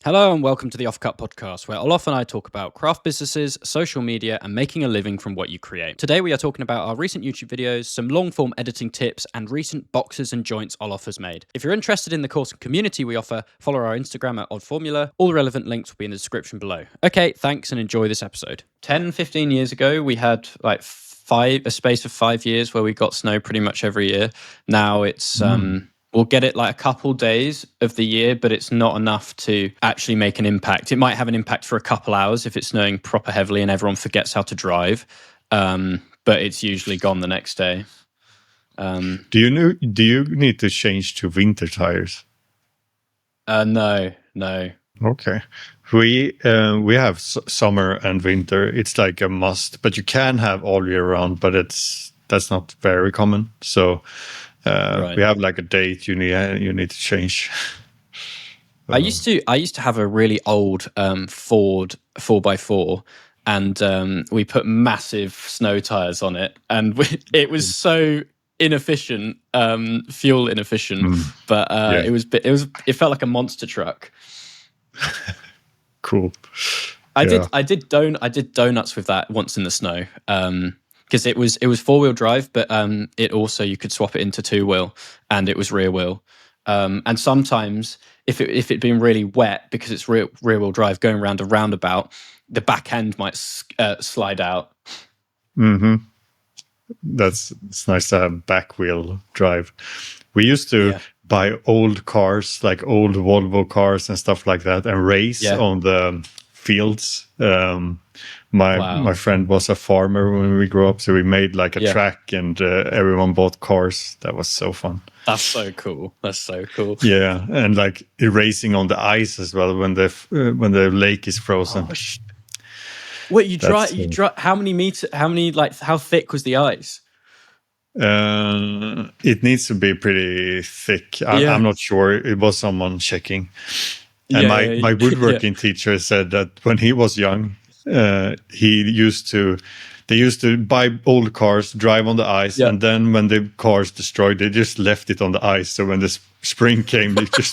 Hello and welcome to the Offcut podcast, where Olof and I talk about craft businesses, social media, and making a living from what you create. Today we are talking about our recent YouTube videos, some long-form editing tips, and recent boxes and joints Olof has made. If you're interested in the course and community we offer, follow our Instagram at oddformula. All the relevant links will be in the description below. Okay, thanks and enjoy this episode. 10-15 years ago, we had a space of 5 years where we got snow pretty much every year. Now it's we'll get it like a couple days of the year, but it's not enough to actually make an impact. It might have an impact for a couple hours if it's snowing proper heavily and everyone forgets how to drive, but it's usually gone the next day. Do you need to change to winter tires? No. Okay. We have summer and winter. It's like a must, but you can have all year round, but that's not very common. So Right. we have like a date you need to change. I used to have a really old Ford 4x4, and we put massive snow tires on it, and it was so inefficient, fuel inefficient, but it felt like a monster truck. Cool. I did donuts with that once in the snow, because it was 4-wheel drive, but it also, you could swap it into 2-wheel, and it was rear wheel. And sometimes if it'd been really wet, because it's rear wheel drive going around a roundabout, the back end might slide out. It's nice to have back wheel drive. We used to buy old cars, like old Volvo cars and stuff like that, and race on the fields. My friend was a farmer when we grew up, so we made like a track, and everyone bought cars. That was so fun. That's so cool. Yeah, and like racing on the ice as well when the lake is frozen. Oh, wait, you drive? How many meters? How thick was the ice? It needs to be pretty thick. I'm not sure. It was someone checking. And my woodworking teacher said that when he was young, they used to buy old cars, drive on the ice, and then when the car's destroyed, they just left it on the ice. So when the spring came, they just...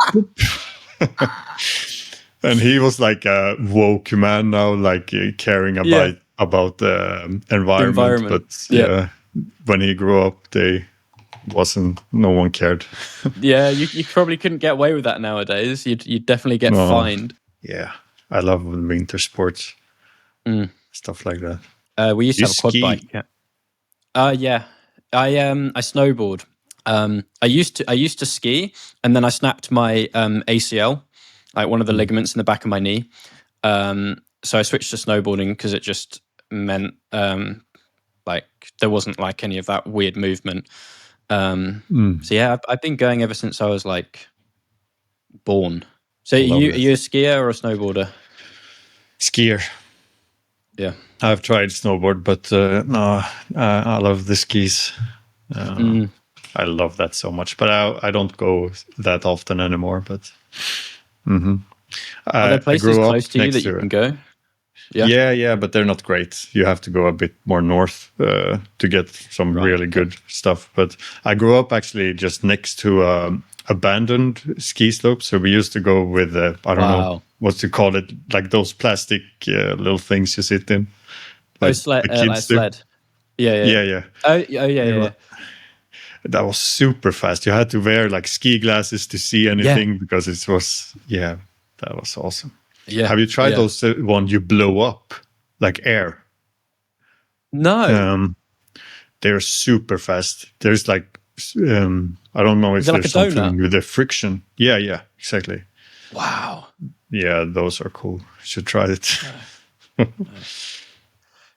And he was like a woke man now, like caring about the environment. But when he grew up, no one cared. You probably couldn't get away with that nowadays. You'd definitely get fined. Yeah, I love winter sports, stuff like that. We used to have a quad bike. I snowboard. I used to ski, and then I snapped my ACL, like one of the ligaments in the back of my knee. So I switched to snowboarding because it just meant like there wasn't like any of that weird movement. So yeah, I've been going ever since I was like born. So are you a skier or a snowboarder? Skier. Yeah, I've tried snowboard, but no, I love the skis. I love that so much, but I don't go that often anymore. But are there places close to you that you can go? Yeah, but they're not great. You have to go a bit more north to get some really good stuff. But I grew up actually just next to abandoned ski slopes. So we used to go with I don't know what to call it, like those plastic little things you sit in. Like sled. Yeah. Oh yeah. That was super fast. You had to wear like ski glasses to see anything because it was that was awesome. Yeah. Have you tried those one you blow up like air? No. They're super fast. There's like I don't know if there's like something with the friction. Yeah, exactly. Wow. Yeah, those are cool. You should try it.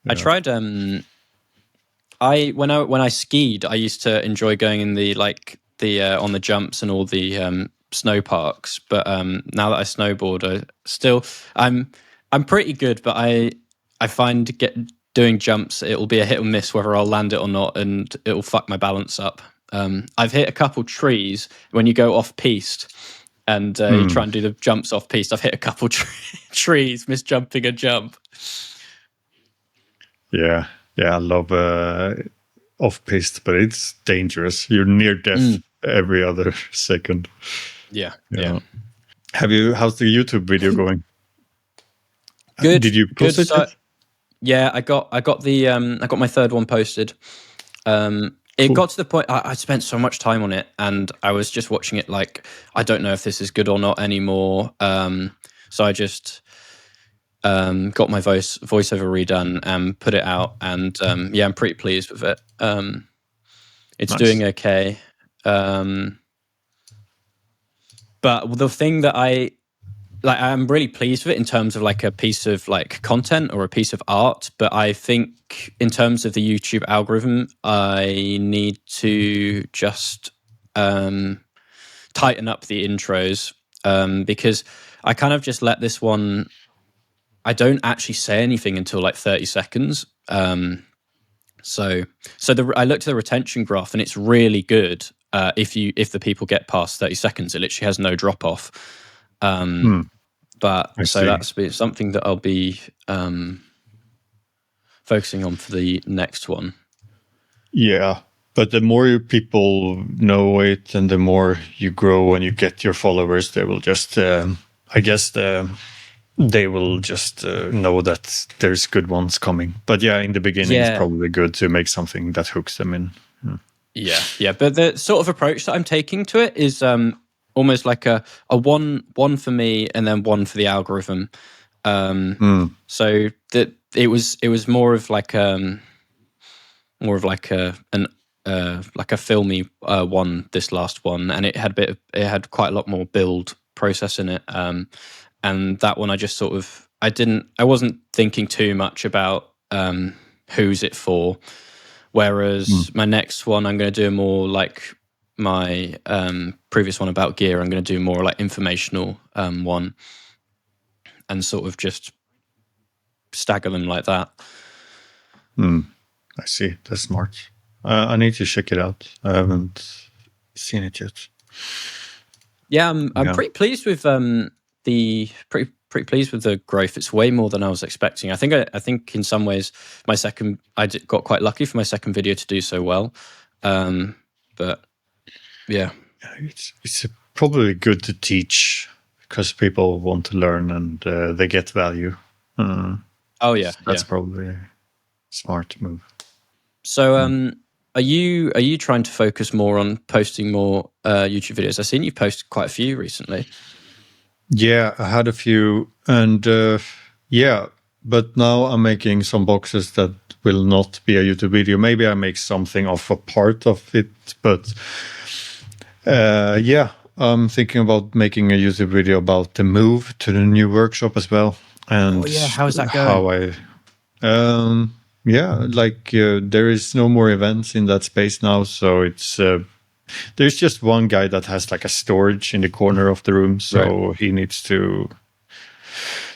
I tried when I skied, I used to enjoy going in the on the jumps and all the snow parks, but now that I snowboard, I'm pretty good, but I find doing jumps, it'll be a hit or miss whether I'll land it or not, and it'll fuck my balance up. I've hit a couple trees when you go off piste and you try and do the jumps off piste. I've hit a couple trees misjumping a jump. Yeah, I love off piste, but it's dangerous. You're near death every other second. Yeah. How's the YouTube video going? Good. Did you post it? So, yeah, I got my third one posted. It got to the point I spent so much time on it, and I was just watching it like, I don't know if this is good or not anymore. So I just got my voiceover redone and put it out, and yeah, I'm pretty pleased with it. It's doing okay. But the thing that I'm really pleased with it in terms of like a piece of like content or a piece of art. But I think in terms of the YouTube algorithm, I need to just tighten up the intros, because I kind of just let this one. I don't actually say anything until like 30 seconds. So I looked at the retention graph, and it's really good. If the people get past 30 seconds, it literally has no drop off. But so that's something that I'll be focusing on for the next one. Yeah, but the more people know it, and the more you grow and you get your followers, they will just, I guess, they will just know that there's good ones coming. But yeah, in the beginning, it's probably good to make something that hooks them in. Yeah. But the sort of approach that I'm taking to it is almost like a one for me and then one for the algorithm. So that it was more of like a filmy one, this last one, and it had quite a lot more build process in it. And that one I just sort of I wasn't thinking too much about who's it for. Whereas my next one, I'm going to do more like my previous one about gear. I'm going to do more like informational one, and sort of just stagger them like that. I see. That's smart. I need to check it out. I haven't seen it yet. Yeah, I'm pretty pleased with pretty pleased with the growth. It's way more than I was expecting. I think in some ways I got quite lucky for my second video to do so well. But yeah, it's probably good to teach because people want to learn and they get value. Oh yeah, that's probably a smart move. So are you trying to focus more on posting more YouTube videos? I've seen you post quite a few recently. Yeah, I had a few, and but now I'm making some boxes that will not be a YouTube video. Maybe I make something of a part of it, but I'm thinking about making a YouTube video about the move to the new workshop as well. And how is that going? There is no more events in that space now, so it's there's just one guy that has like a storage in the corner of the room, so he needs to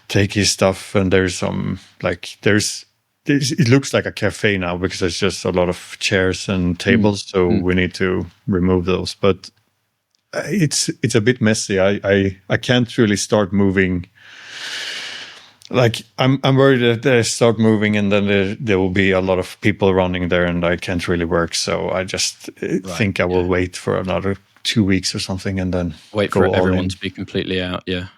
take his stuff, and there's some it looks like a cafe now because there's just a lot of chairs and tables, so we need to remove those. But it's a bit messy. I can't really start moving. Like I'm worried that they start moving and then there will be a lot of people running there and I can't really work. So I just think I will wait for another 2 weeks or something and then wait for everyone to be completely out. Yeah.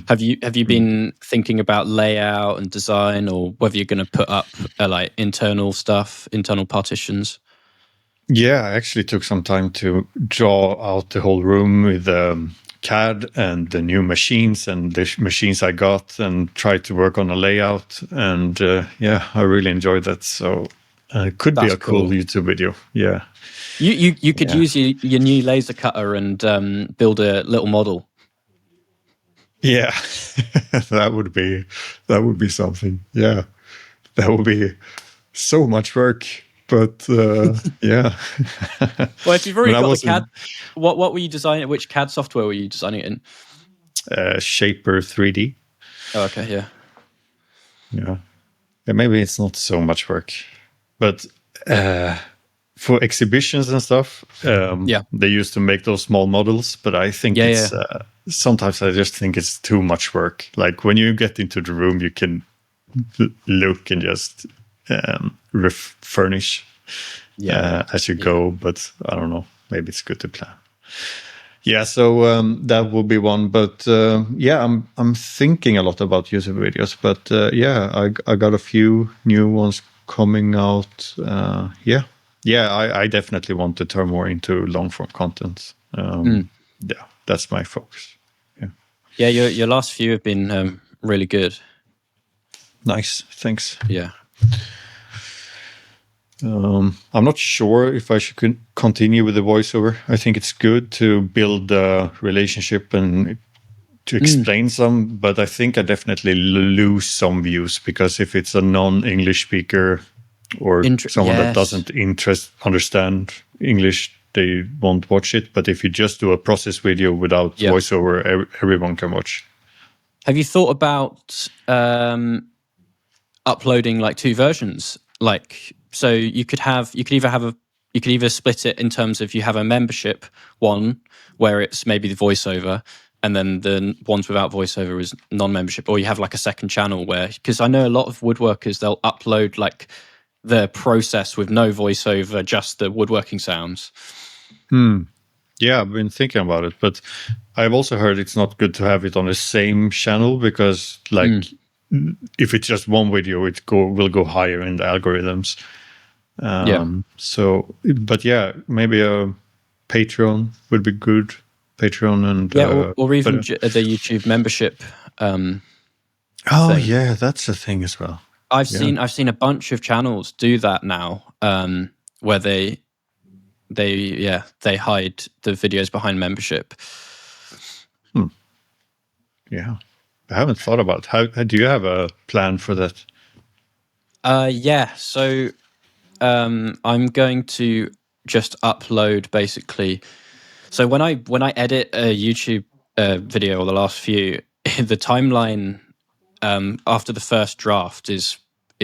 Have you been thinking about layout and design, or whether you're going to put up like internal stuff, internal partitions? Yeah, I actually took some time to draw out the whole room with CAD and the new machines and the machines I got, and tried to work on a layout. And I really enjoyed that. So it could be a cool YouTube video. Yeah. You could use your new laser cutter and build a little model. Yeah, that would be something. Yeah, that would be so much work. But yeah. Well, if you've already got the CAD, what were you designing? Which CAD software were you designing it in? Shaper 3D. Oh, okay, yeah. Yeah, maybe it's not so much work, but for exhibitions and stuff, they used to make those small models. But I think sometimes I just think it's too much work. Like when you get into the room, you can look and just furnish as you go, but I don't know, maybe it's good to plan. Yeah, so that will be one. But yeah, I'm thinking a lot about YouTube videos. But yeah, I got a few new ones coming out. Yeah, I definitely want to turn more into long form content. Yeah, that's my focus. Yeah, your last few have been really good. Nice, thanks. Yeah. I'm not sure if I should continue with the voiceover. I think it's good to build a relationship and to explain some, but I think I definitely lose some views because if it's a non-English speaker or someone that doesn't understand English, they won't watch it. But if you just do a process video without voiceover, everyone can watch. Have you thought about uploading like two versions? Like, so you could either split it in terms of you have a membership one where it's maybe the voiceover, and then the ones without voiceover is non-membership, or you have like a second channel where, because I know a lot of woodworkers, they'll upload like the process with no voiceover, just the woodworking sounds. Yeah, I've been thinking about it, but I've also heard it's not good to have it on the same channel because, like, if it's just one video, will go higher in the algorithms. So, but yeah, maybe a Patreon would be good. Patreon and or even the YouTube membership. Thing. Yeah, that's a thing as well. I've seen a bunch of channels do that now, where they hide the videos behind membership. Yeah, I haven't thought about how do you have a plan for that? Yeah, so I'm going to just upload basically. So when I edit a YouTube video, or the last few, the timeline after the first draft is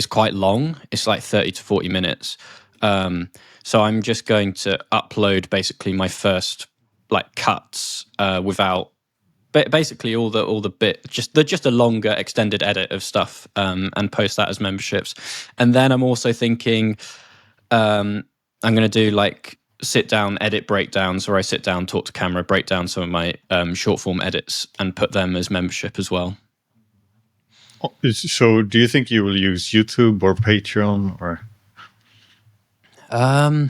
quite long. It's like 30 to 40 minutes. So I'm just going to upload basically my first like cuts without basically all the bit, just a longer extended edit of stuff, and post that as memberships. And then I'm also thinking I'm going to do like sit down edit breakdowns, where I sit down, talk to camera, break down some of my short form edits, and put them as membership as well. So do you think you will use YouTube or Patreon or? I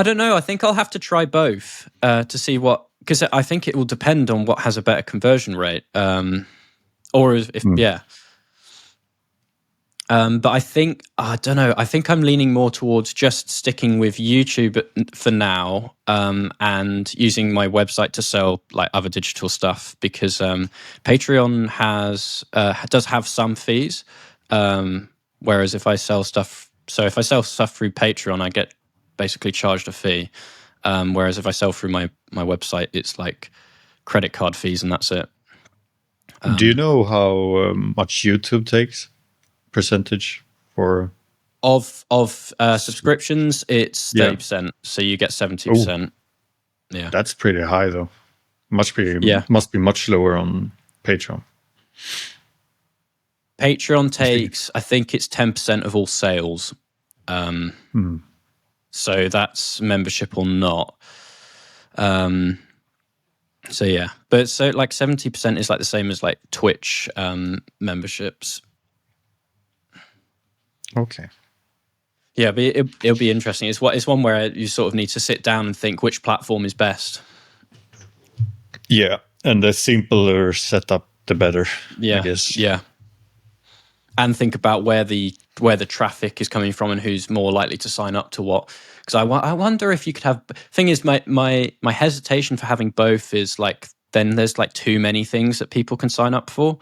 don't know. I think I'll have to try both to see what, because I think it will depend on what has a better conversion rate. Or if but I think, I don't know, I think I'm leaning more towards just sticking with YouTube for now, and using my website to sell like other digital stuff, because Patreon does have some fees, whereas if I sell stuff through Patreon, I get basically charged a fee, whereas if I sell through my website, it's like credit card fees and that's it. Do you know how much YouTube takes percentage for of subscriptions? It's 30%, so you get 70%. Yeah, that's pretty high though. Must be much lower on Patreon. Patreon takes, I think it's 10% of all sales. So that's membership or not. So yeah, but so like 70% is like the same as like Twitch memberships. Okay. Yeah, but it'll be interesting. It's one where you sort of need to sit down and think which platform is best. Yeah, and the simpler setup, the better. Yeah, I guess. Yeah, and think about where the traffic is coming from and who's more likely to sign up to what. Because I wonder if you could have. Thing is, my hesitation for having both is like then there's like too many things that people can sign up for.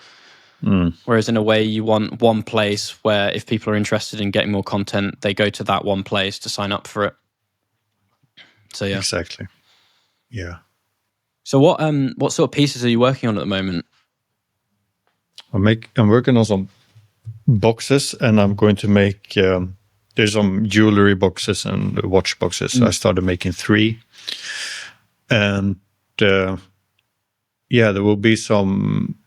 Whereas in a way, you want one place where if people are interested in getting more content, they go to that one place to sign up for it. So yeah, exactly. Yeah. So what sort of pieces are you working on at the moment? I'm working on some boxes, and I'm going to make. There's some jewelry boxes and watch boxes. So I started making 3, and there will be some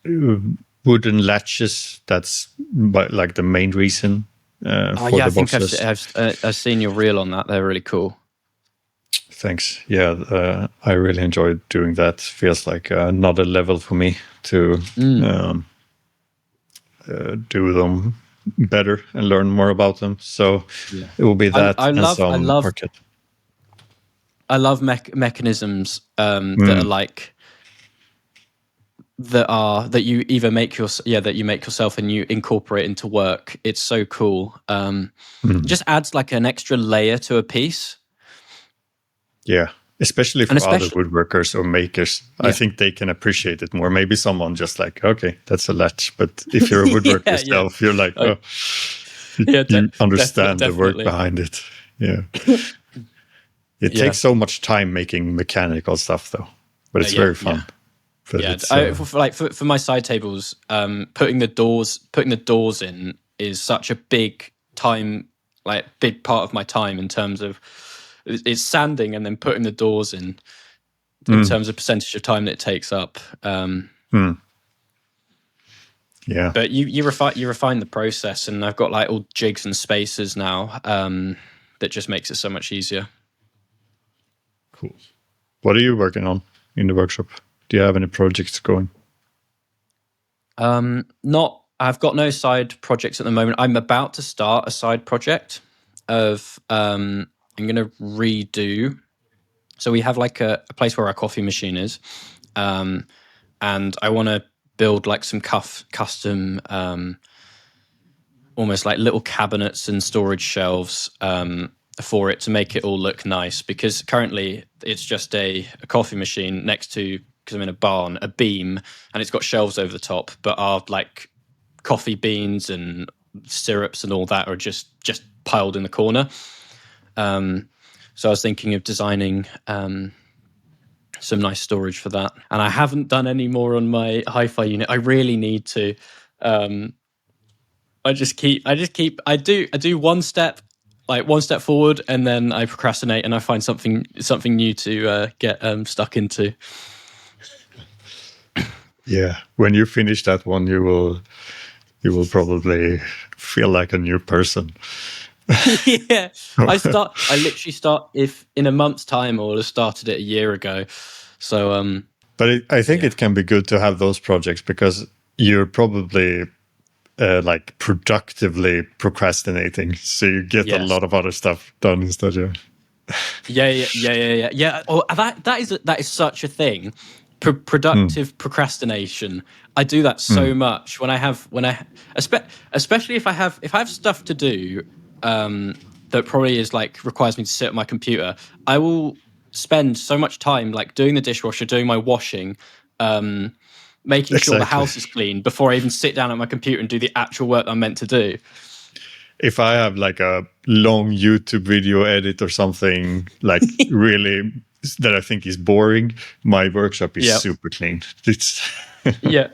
wooden latches. That's like the main reason for the boxes. I think I've seen your reel on that. They're really cool. Thanks. Yeah, I really enjoyed doing that. Feels like another level for me to do them better and learn more about them. So it will be that I and love some Offcut. I love mechanisms that are like that you either make that you make yourself and you incorporate into work. It's so cool. It just adds like an extra layer to a piece. Yeah, especially for other woodworkers or makers. I think they can appreciate it more. Maybe someone just like, okay, that's a latch. But if you're a woodworker yourself, you're like, oh, you understand the work behind it. Yeah. It takes so much time making mechanical stuff, though, but it's very fun. But for my side tables, putting the doors in is such a big part of my time in terms of it's sanding and then putting the doors in terms of percentage of time that it takes up. Yeah, but you refine the process, and I've got like all jigs and spacers now that just makes it so much easier. Cool. What are you working on in the workshop? Do you have any projects going? I've got no side projects at the moment. I'm about to start a side project of I'm going to redo. So we have like a place where our coffee machine is, and I want to build like some custom, almost like little cabinets and storage shelves for it to make it all look nice. Because currently it's just a coffee machine next to, because I'm in a barn, a beam, and it's got shelves over the top, but our like coffee beans and syrups and all that are just piled in the corner. So I was thinking of designing some nice storage for that, and I haven't done any more on my hi-fi unit. I really need to. I do one step forward, and then I procrastinate, and I find something new to get stuck into. Yeah, when you finish that one, you will probably feel like a new person. Yeah, I literally start if in a month's time, or would have started it a year ago. So, but I think it can be good to have those projects because you're probably like productively procrastinating, so you get a lot of other stuff done instead. Yeah. Oh, that is such a thing. Productive procrastination. I do that so much especially if I have stuff to do that probably is like requires me to sit at my computer. I will spend so much time like doing the dishwasher, doing my washing, making sure the house is clean before I even sit down at my computer and do the actual work I'm meant to do. If I have like a long YouTube video edit or something like really that I think is boring, my workshop is super clean. It's yeah.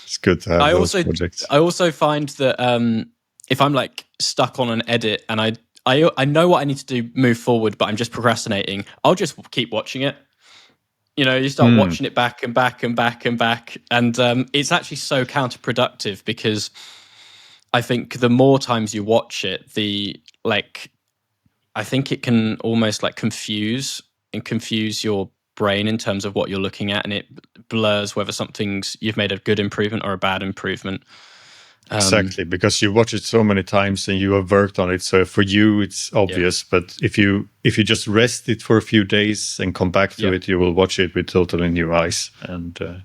It's good to have those projects. I also find that if I'm like stuck on an edit and I know what I need to do, move forward, but I'm just procrastinating, I'll just keep watching it. You know, you start watching it back and back and back and back, and it's actually so counterproductive because I think the more times you watch it, I think it can almost like confuse your brain in terms of what you're looking at, and it blurs whether you've made a good improvement or a bad improvement. Exactly, because you watch it so many times and you have worked on it. So for you, it's obvious. But if you just rest it for a few days and come back to it, you will watch it with totally new eyes. And for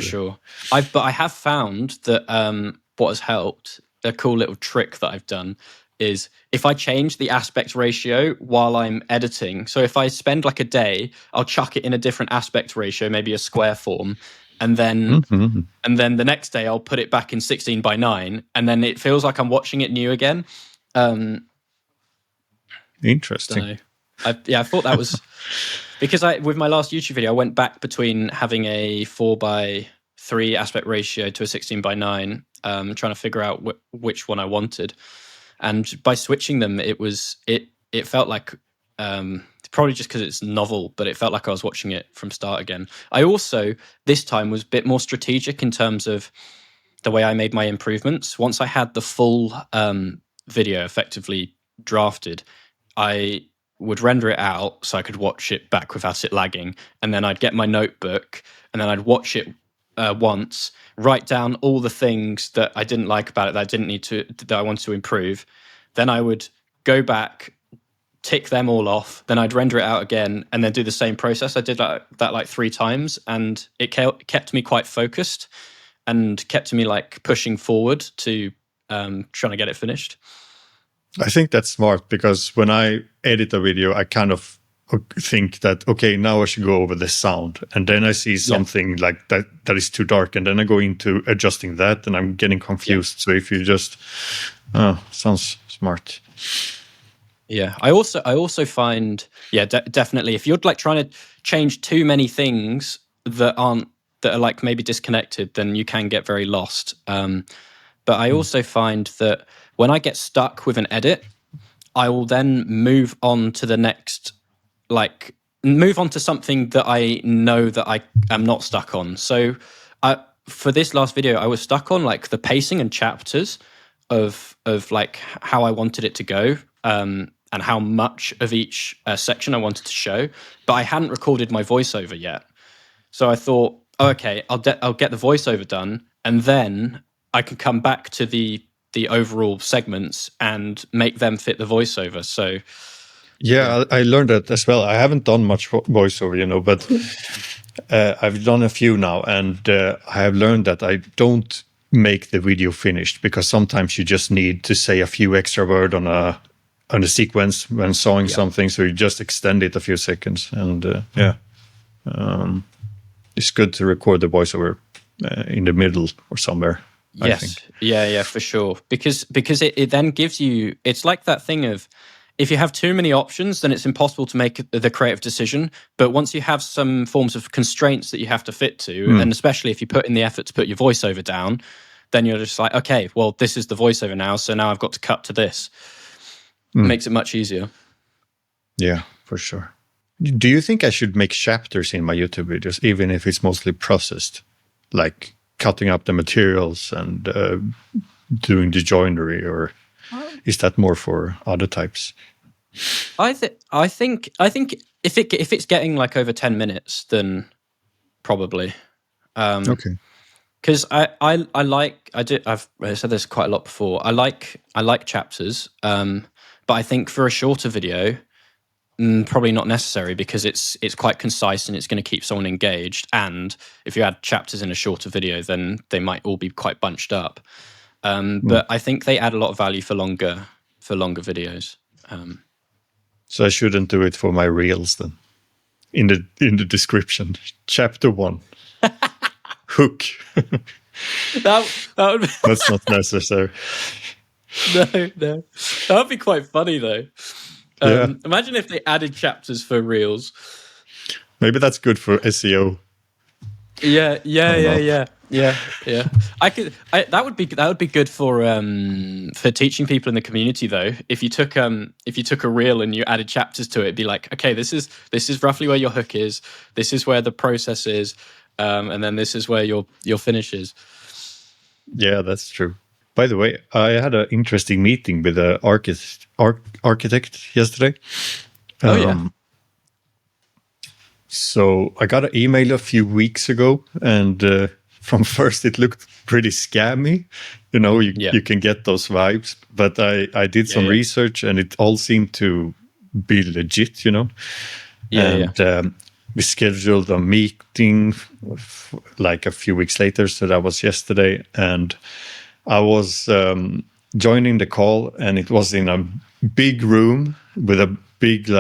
sure. But I have found that what has helped, a cool little trick that I've done, is if I change the aspect ratio while I'm editing. So if I spend like a day, I'll chuck it in a different aspect ratio, maybe a square form. And then the next day I'll put it back in 16:9, and then it feels like I'm watching it new again. Interesting. I thought that was because with my last YouTube video, I went back between having a 4:3 aspect ratio to a 16:9, trying to figure out which one I wanted. And by switching them, it felt like probably just because it's novel, but it felt like I was watching it from start again. I also this time was a bit more strategic in terms of the way I made my improvements, once I had the full video effectively drafted, I would render it out so I could watch it back without it lagging, and then I'd get my notebook and then I'd watch it once, write down all the things that I didn't like about it, that I wanted to improve. Then I would go back, tick them all off, then I'd render it out again, and then do the same process. I did that like 3 times, and it kept me quite focused and kept me like pushing forward to trying to get it finished. I think that's smart, because when I edit a video, I kind of think that, okay, now I should go over the sound, and then I see something like that is too dark, and then I go into adjusting that, and I'm getting confused. So if you just sounds smart. Yeah, I also find definitely, if you're like trying to change too many things that are like maybe disconnected, then you can get very lost. But I also find that when I get stuck with an edit, I will then move on to the next, like move on to something that I know that I am not stuck on. So for this last video, I was stuck on like the pacing and chapters of like how I wanted it to go, and how much of each section I wanted to show, but I hadn't recorded my voiceover yet. So I thought, okay, I'll get the voiceover done, and then I can come back to the overall segments and make them fit the voiceover. So yeah, I learned that as well. I haven't done much voiceover, but I've done a few now, and I have learned that I don't make the video finished, because sometimes you just need to say a few extra words on a sequence when sawing something, so you just extend it a few seconds. And it's good to record the voiceover in the middle or somewhere. Yes, I think. Yeah, for sure. Because it then gives you, it's like that thing of, if you have too many options, then it's impossible to make the creative decision. But once you have some forms of constraints that you have to fit to, and especially if you put in the effort to put your voiceover down, then you're just like, okay, well, this is the voiceover now, so now I've got to cut to this. It makes it much easier. Yeah, for sure. Do you think I should make chapters in my YouTube videos, even if it's mostly processed, like cutting up the materials and doing the joinery, or is that more for other types? I think if it's getting like over 10 minutes, then probably. Okay. Because I've said this quite a lot before. I like chapters, but I think for a shorter video, probably not necessary, because it's quite concise and it's going to keep someone engaged. And if you add chapters in a shorter video, then they might all be quite bunched up. But I think they add a lot of value for longer videos. So I shouldn't do it for my reels then. In the description, chapter 1, hook. that would be That's not necessary. No, that would be quite funny though. Imagine if they added chapters for reels. Maybe that's good for SEO. Yeah. That would be good for teaching people in the community though. If you took a reel and you added chapters to it, it'd be like, okay, this is roughly where your hook is, this is where the process is, and then this is where your finish is. Yeah, that's true. By the way, I had an interesting meeting with an architect yesterday. So I got an email a few weeks ago, and from first it looked pretty scammy. You can get those vibes, but I did some research, and it all seemed to be legit. We scheduled a meeting like a few weeks later, so that was yesterday, and I was joining the call, and it was in a big room with a big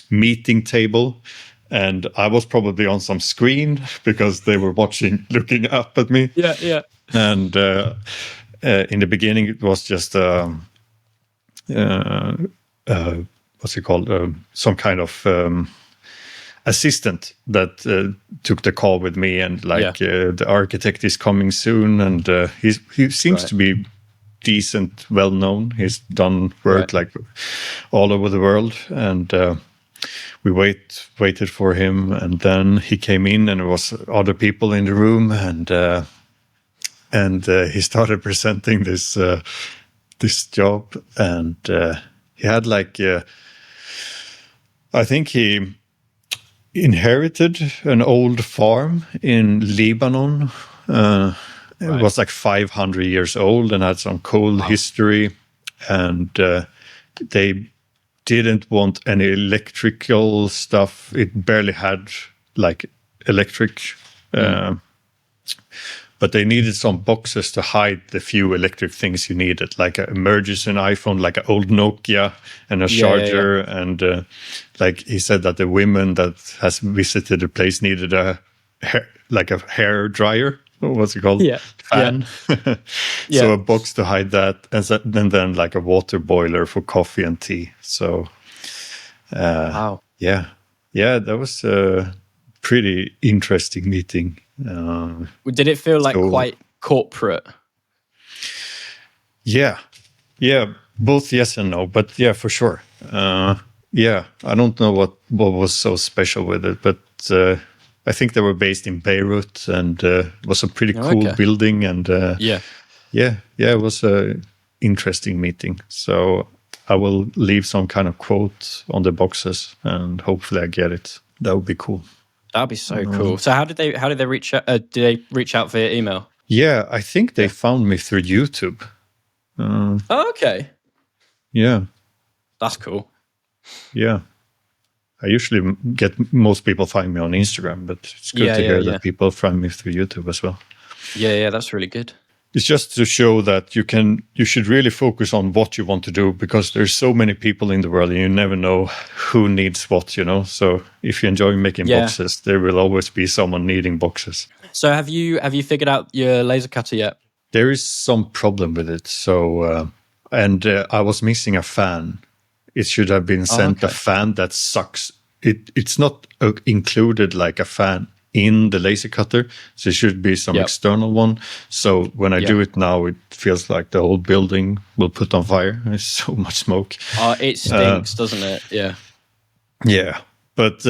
meeting table, and I was probably on some screen because they were looking up at me. Yeah. And in the beginning, it was just what's it called? Some kind of assistant that took the call with me, and the architect is coming soon, and he seems to be decent, well known. He's done work like all over the world, and we waited for him, and then he came in, and there was other people in the room, and and he started presenting this job, and he had like I think he inherited an old farm in Lebanon. It was like 500 years old and had some cool history, and they didn't want any electrical stuff. It barely had like electric, but they needed some boxes to hide the few electric things you needed, like an emergency iPhone, like an old Nokia, and a charger. And like he said that the women that has visited the place needed a hair dryer. What's it called? Fan. So a box to hide that, and then like a water boiler for coffee and tea. So wow. Yeah, that was a pretty interesting meeting. Did it feel like quite corporate? Yeah, both yes and no, but yeah, for sure. Yeah, I don't know what was so special with it, but I think they were based in Beirut, and it was a pretty cool building, and it was a interesting meeting. So I will leave some kind of quote on the boxes, and hopefully I get it. That would be cool. That'd be so cool. So how did they reach out? Did they reach out via email? Yeah, I think they found me through YouTube. Okay. Yeah. That's cool. Yeah. I usually get most people find me on Instagram, but it's good to hear that people find me through YouTube as well. Yeah, that's really good. It's just to show that you should really focus on what you want to do, because there's so many people in the world and you never know who needs what, So if you enjoy making boxes, there will always be someone needing boxes. So have you figured out your laser cutter yet? There is some problem with it. So, I was missing a fan. It should have been sent a fan that sucks. It's not included like a fan in the laser cutter, so it should be some external one. So when I do it now, it feels like the whole building will put on fire. There's so much smoke. It stinks, doesn't it? Yeah, but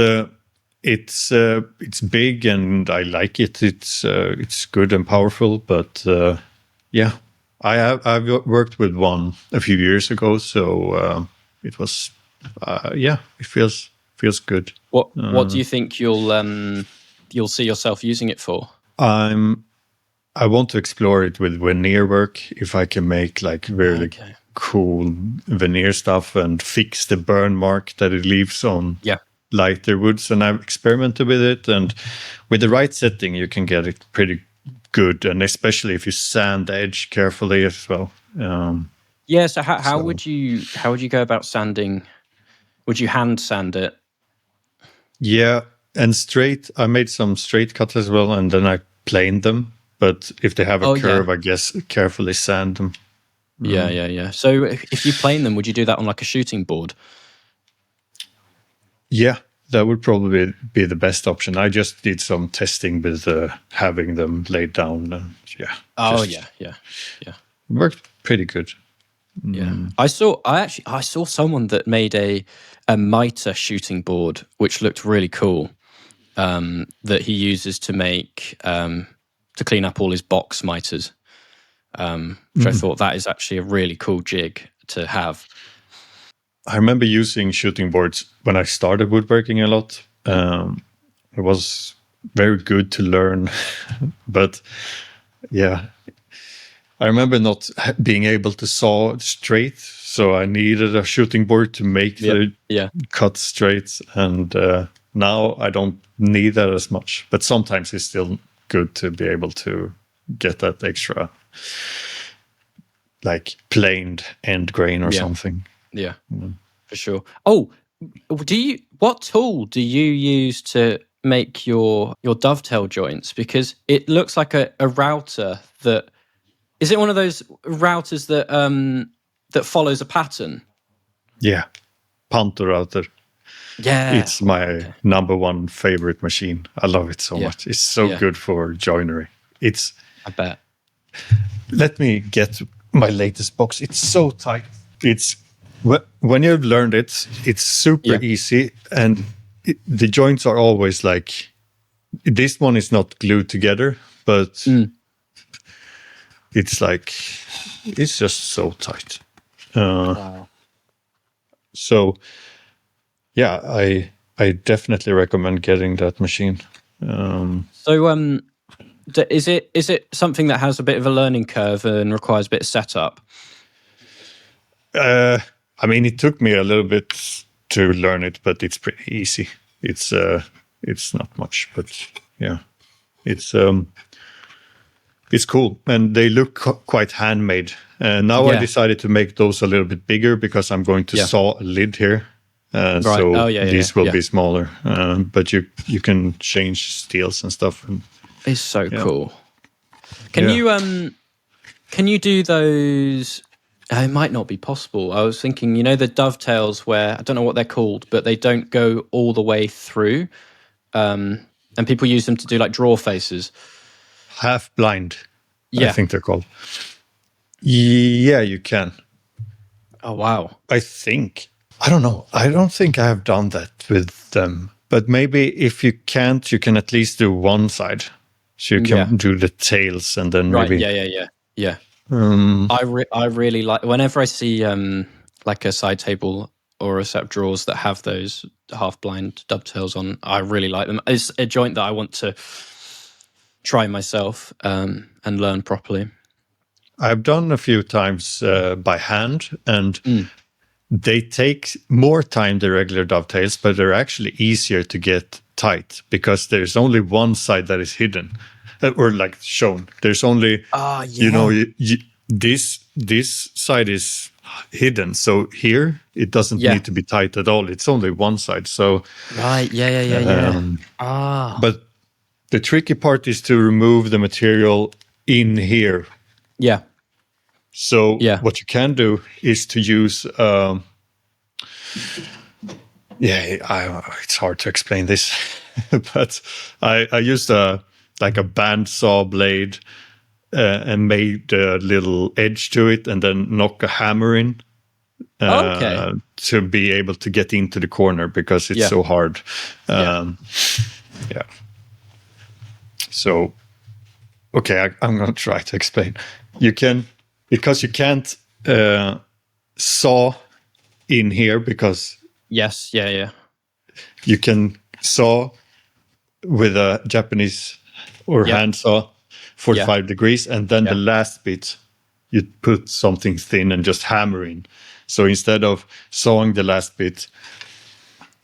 it's big and I like it. It's good and powerful, but I've worked with one a few years ago, so it was it feels good. What do you think you'll see yourself using it for? I want to explore it with veneer work, if I can make like really cool veneer stuff and fix the burn mark that it leaves on lighter woods. And I've experimented with it, and with the right setting you can get it pretty good, and especially if you sand the edge carefully as well. So how would you go about sanding? Would you hand sand it? Yeah, and straight. I made some straight cuts as well, and then I planed them. But if they have a curve, I guess carefully sand them. Yeah. So if you plane them, would you do that on like a shooting board? Yeah, that would probably be the best option. I just did some testing with having them laid down. Yeah. Worked pretty good. Yeah, I saw someone that made a mitre shooting board, which looked really cool. That he uses to make to clean up all his box mitres, which I thought that is actually a really cool jig to have. I remember using shooting boards when I started woodworking a lot. It was very good to learn, but I remember not being able to saw straight, so I needed a shooting board to make the cut straight. And now I don't need that as much, but sometimes it's still good to be able to get that extra, like planed end grain or something. Yeah, for sure. Oh, what tool do you use to make your dovetail joints? Because it looks like a router that... Is it one of those routers that follows a pattern? Yeah, Panto router. Yeah. It's my number one favorite machine. I love it so much. It's so good for joinery. I bet. Let me get my latest box. It's so tight. It's when you've learned it, it's super easy, and the joints are always like, this one is not glued together, but it's like, it's just so tight. Wow. So yeah, I definitely recommend getting that machine. So is it something that has a bit of a learning curve and requires a bit of setup? I mean, it took me a little bit to learn it, but it's pretty easy. It's not much, but yeah, it's cool, and they look quite handmade. Now I decided to make those a little bit bigger because I'm going to saw a lid here. Right. So these will be smaller, but you can change steels and stuff. And, it's so cool. Can you do those? It might not be possible. I was thinking, the dovetails where I don't know what they're called, but they don't go all the way through, and people use them to do like draw faces. Half blind, I think they're called. Yeah, you can. Oh wow! I think. I don't know. I don't think I have done that with them. But maybe if you can't, you can at least do one side. So you can do the tails and then maybe... Yeah. I really like... Whenever I see like a side table or a set of drawers that have those half-blind dovetails on, I really like them. It's a joint that I want to try myself and learn properly. I've done a few times by hand, and they take more time than regular dovetails, but they're actually easier to get tight because there's only one side that is hidden or like shown. There's only, this side is hidden. So here it doesn't need to be tight at all. It's only one side. So right, But the tricky part is to remove the material in here. Yeah. So what you can do is to use, it's hard to explain this, but I used a band saw blade and made a little edge to it, and then knock a hammer in to be able to get into the corner because it's so hard. So, okay, I'm going to try to explain. You can... Because you can't saw in here because... Yes, You can saw with a Japanese or hand saw 45 degrees, and then the last bit, you put something thin and just hammer in. So instead of sawing the last bit,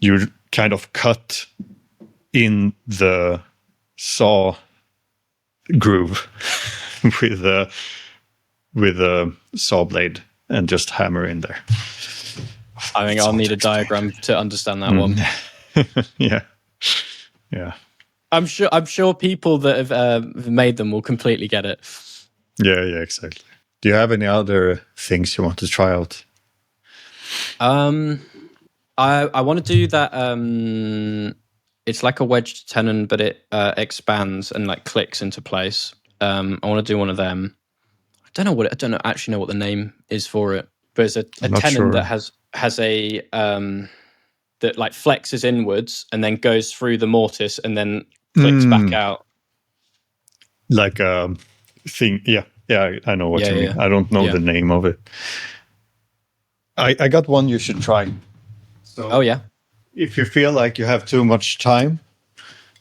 you kind of cut in the saw groove with a saw blade and just hammer in there. I think I'll need a diagram to understand that one. Yeah. I'm sure people that have made them will completely get it. Yeah, exactly. Do you have any other things you want to try out? I want to do that. It's like a wedged tenon, but it expands and like clicks into place. I want to do one of them. I don't actually know what the name is for it, but it's a tenon that has a that like flexes inwards and then goes through the mortise and then clicks back out. Like a thing, I know what you mean. I don't know the name of it. I got one you should try. So if you feel like you have too much time,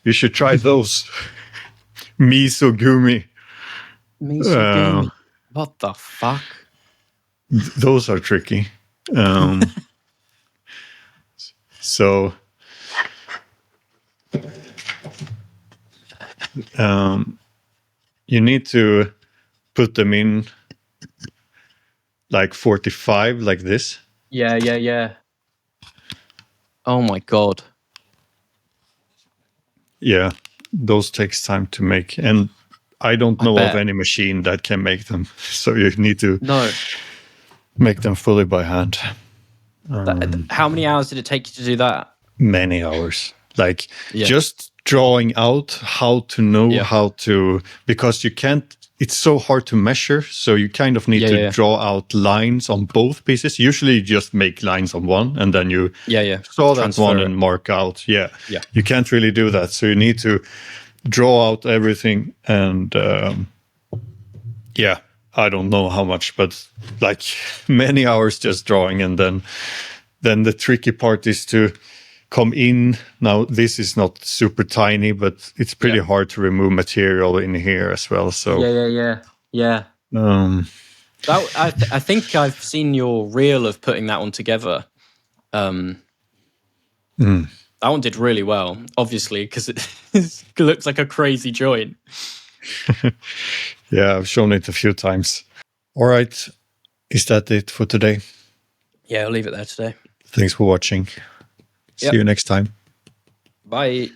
you should try those. Mizu Gumi. What the fuck? Those are tricky. So you need to put them in like 45, like this. Yeah. Oh my God. Yeah, those takes time to make, and I don't know of any machine that can make them. So you need to make them fully by hand. How many hours did it take you to do that? Many hours. Like just drawing out how to know how to, because you can't, it's so hard to measure. So you kind of need to draw out lines on both pieces. Usually you just make lines on one and then you saw that one and mark out. Yeah. You can't really do that. So you need to draw out everything and I don't know how much, but like many hours just drawing. And then the tricky part is to come in. Now, this is not super tiny, but it's pretty hard to remove material in here as well. So yeah. I think I've seen your reel of putting that one together. That one did really well, obviously, because it looks like a crazy joint. Yeah, I've shown it a few times. All right. Is that it for today? Yeah, I'll leave it there today. Thanks for watching. See you next time. Bye.